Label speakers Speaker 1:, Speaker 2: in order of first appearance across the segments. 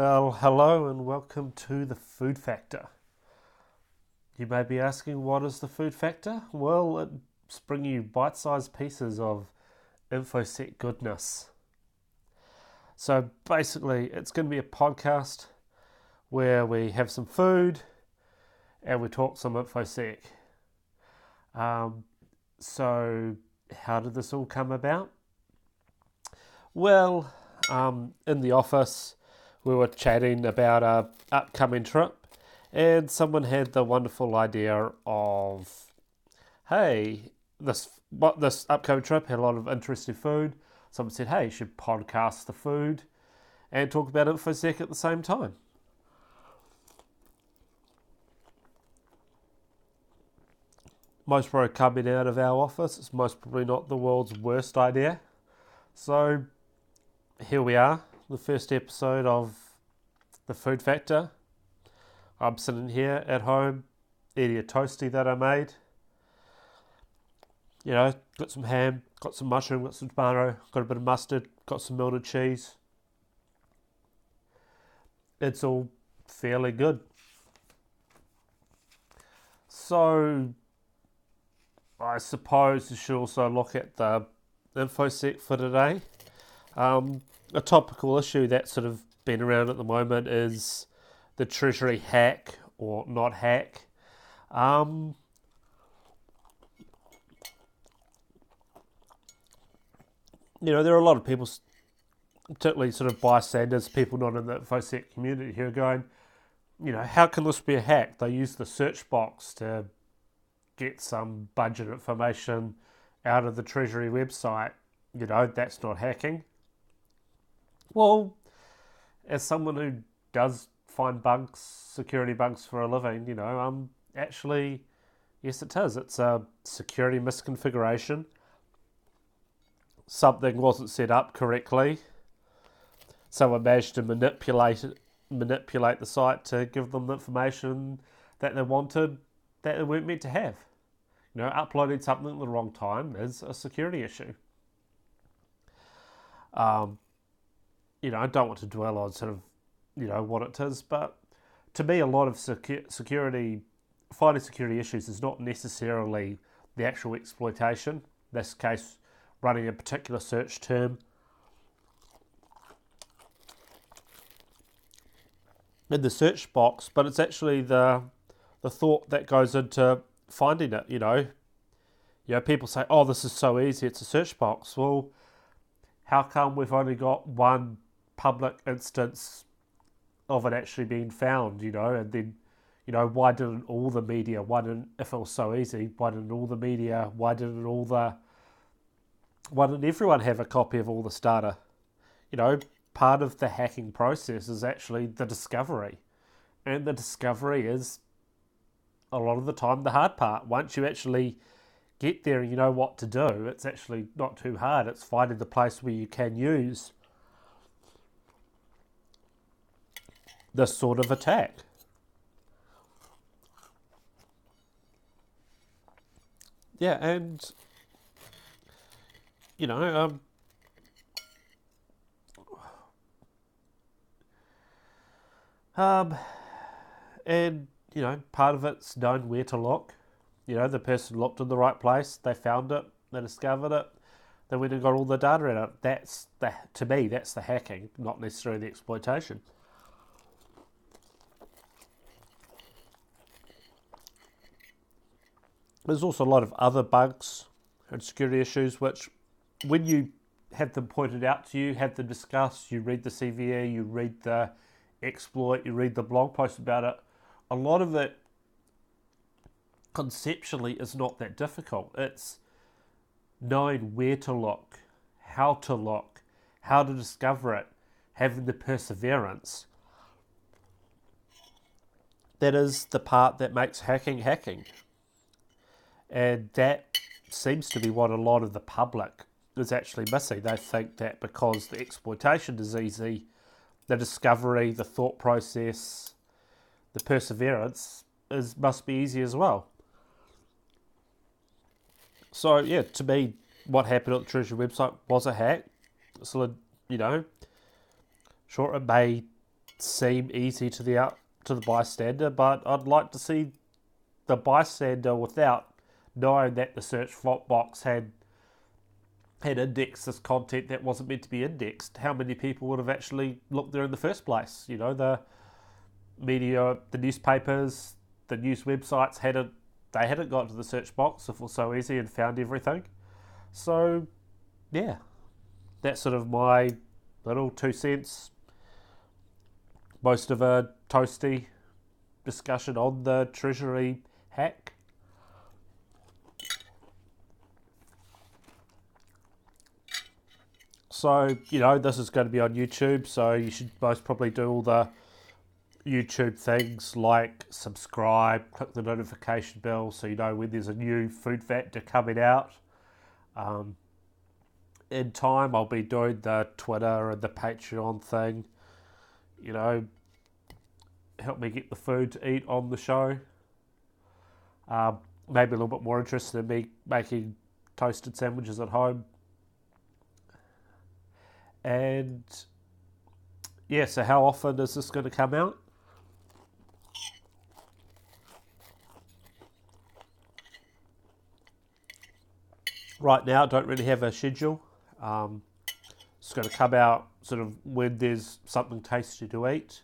Speaker 1: Well, hello and welcome to the Food Factor. You may be asking, what is the Food Factor? Well, it's bringing you bite-sized pieces of InfoSec goodness. So basically, it's going to be a podcast where we have some food and we talk some InfoSec. So how did this all come about? Well, in the office, we were chatting about our upcoming trip, and someone had the wonderful idea of, hey, this upcoming trip had a lot of interesting food. Someone said, hey, you should podcast the food and talk about InfoSec at the same time. Most probably coming out of our office, it's most probably not the world's worst idea. So here we are, the first episode of the Food Factor. I'm sitting here at home eating a toastie that I made. You know, got some ham, got some mushroom, got some tomato, got a bit of mustard, got some melted cheese. It's all fairly good. So I suppose you should also look at the InfoSec for today. A topical issue that's sort of been around at the moment is the Treasury hack or not hack. There are a lot of people, particularly sort of bystanders, people not in the InfoSec community, who are going, how can this be a hack? They use the search box to get some budget information out of the Treasury website. That's not hacking. Well, as someone who does find bugs, security bugs for a living, actually, yes it is. It's a security misconfiguration. Something wasn't set up correctly. Someone managed to manipulate the site to give them the information that they wanted that they weren't meant to have. Uploading something at the wrong time is a security issue. I don't want to dwell on sort of, what it is, but to me, a lot of finding security issues is not necessarily the actual exploitation. In this case, running a particular search term in the search box, but it's actually the thought that goes into finding it. People say, oh, this is so easy, it's a search box. Well, how come we've only got one public instance of it actually being found, and then, why didn't all the media, if it was so easy, why didn't everyone have a copy of all this data? Part of the hacking process is actually the discovery, and the discovery is a lot of the time the hard part. Once you actually get there and you know what to do, it's actually not too hard. It's finding the place where you can use this sort of attack. Yeah, and part of it's knowing where to look. The person looked in the right place, they found it, they discovered it, they went and got all the data out of it. To me, that's the hacking, not necessarily the exploitation. There's also a lot of other bugs and security issues which, when you have them pointed out to you, have them discussed, you read the CVE, you read the exploit, you read the blog post about it, a lot of it conceptually is not that difficult. It's knowing where to look, how to discover it, having the perseverance. That is the part that makes hacking. And that seems to be what a lot of the public is actually missing. They think that because the exploitation is easy, the discovery, the thought process, the perseverance must be easy as well. So yeah, to me, what happened at the Treasury website was a hack. So, sure, it may seem easy to the bystander, but I'd like to see the bystander without knowing that the search box had indexed this content that wasn't meant to be indexed. How many people would have actually looked there in the first place? You know, the media, the newspapers, the news websites hadn't got to the search box if it was so easy and found everything. So yeah, that's sort of my little 2 cents. Most of a toasty discussion on the Treasury hack. So, you know, this is going to be on YouTube, so you should most probably do all the YouTube things like subscribe, click the notification bell so you know when there's a new food factor coming out. In time, I'll be doing the Twitter and the Patreon thing. You know, help me get the food to eat on the show. Maybe a little bit more interested in me making toasted sandwiches at home. And yeah, so how often is this going to come out? Right now, I don't really have a schedule. It's going to come out sort of when there's something tasty to eat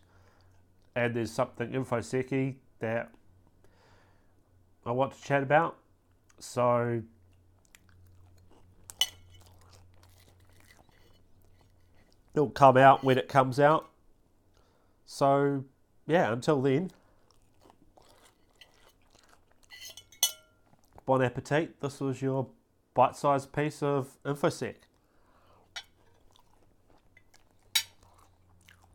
Speaker 1: and there's something infosec-y that I want to chat about. So it'll come out when it comes out. So yeah, until then, bon appetit. This was your bite-sized piece of infosec.